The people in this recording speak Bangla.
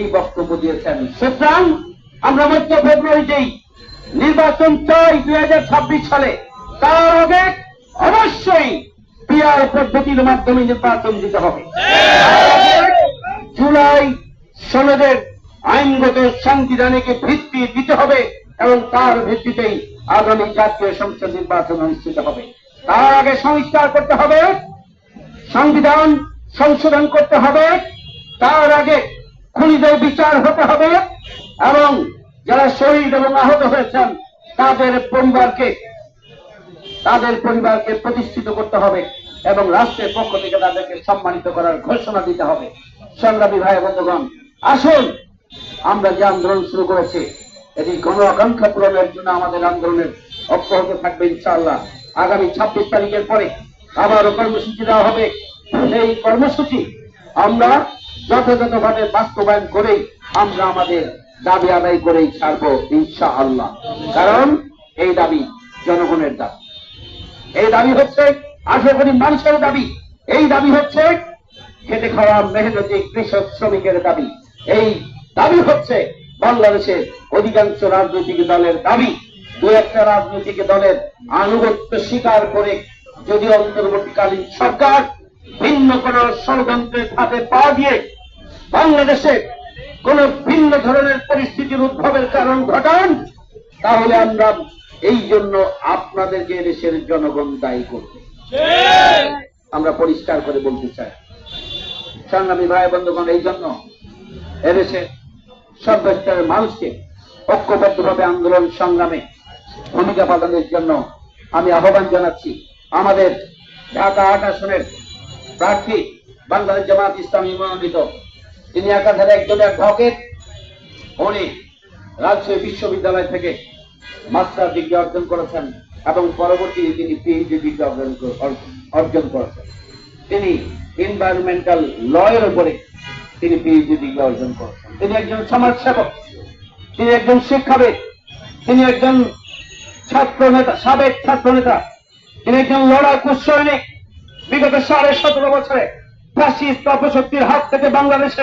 এই বক্তব্য দিয়েছেন। সুতরাং আমরা মধ্য ফেব্রুয়ারিতেই নির্বাচন চাই 2026 সালে। তার আগে অবশ্যই পিআর পদ্ধতির মাধ্যমে নির্বাচন দিতে হবে। জুলাই সনদের আইনগত সাংবিধানিক ভিত্তি দিতে হবে এবং তার ভিত্তিতেই আগামী জাতীয় সংসদ নির্বাচন অনুষ্ঠিত হবে। তার আগে সংস্কার করতে হবে, সংবিধান সংশোধন করতে হবে, তার আগে খুনিদের বিচার হতে হবে এবং যারা শহীদ এবং আহত হয়েছেন তাদের পরিবারকে প্রতিষ্ঠিত করতে হবে এবং রাষ্ট্রের পক্ষ থেকে তাদেরকে সম্মানিত করার ঘোষণা দিতে হবে। সংগ্রামী ভাই বন্ধুগণ, আসুন আমরা যে আন্দোলন শুরু করেছি এটি গণ আকাঙ্ক্ষা পূরণের জন্য আমাদের আন্দোলনের অব্যাহত থাকবে ইনশাআল্লাহ। আগামী 26 তারিখের পরে আবারও কর্মসূচি দেওয়া হবে। এই কর্মসূচি আমরা যথাযথভাবে বাস্তবায়ন করেই আমরা আমাদের দাবি আদায় করেই ছাড়বো ইনশাআল্লাহ। কারণ এই দাবি জনগণের দাবি, এই দাবি হচ্ছে 18 কোটি মানুষের দাবি, এই দাবি হচ্ছে খেটে খাওয়া মেহনতি কৃষক শ্রমিকের দাবি, এই দাবি হচ্ছে বাংলাদেশের অধিকাংশ রাজনৈতিক দলের দাবি। দু একটা রাজনৈতিক দলের আনুগত্য স্বীকার করে যদি অন্তর্বর্তীকালীন সরকার ভিন্ন কোন ষড়যন্ত্রের ফাঁদে পা দিয়ে বাংলাদেশে কোন ভিন্ন ধরনের পরিস্থিতির উদ্ভবের কারণ ঘটান, তাহলে আমরা এই জন্য আপনাদেরকে দেশের জনগণ দায়ী করবে। আমরা পরিষ্কার করে বলতে চাই সংগ্রামী ভাই বন্ধুগণ, এই জন্য এদেশের সর্বস্তরের মানুষকে ঐক্যবদ্ধভাবে আন্দোলন সংগ্রামে ভূমিকা পালনের জন্য আমি আহ্বান জানাচ্ছি। আমাদের ঢাকা 8 আসনের প্রার্থী বাংলাদেশ জামাত ইসলামী মনোনীত, তিনি একাধারে একজন অ্যাডভোকেট। উনি রাজশাহী বিশ্ববিদ্যালয় থেকে মাস্টার ডিগ্রি অর্জন করেছেন এবং পরবর্তীতে তিনি পিএইচডি ডিগ্রি অর্জন করেছেন। তিনি এনভায়রনমেন্টাল ল এর উপরে তিনি পিএইচডি ডিগ্রি অর্জন করেছেন। তিনি একজন সমাজসেবক, তিনি একজন শিক্ষাবিদ, তিনি একজন ছাত্র নেতা, সাবেক ছাত্র নেতা, তিনি একজন লড়াকু সৈনিক। বিগত 17.5 বছরে ফ্যাসিস্ট অপশক্তির হাত থেকে বাংলাদেশে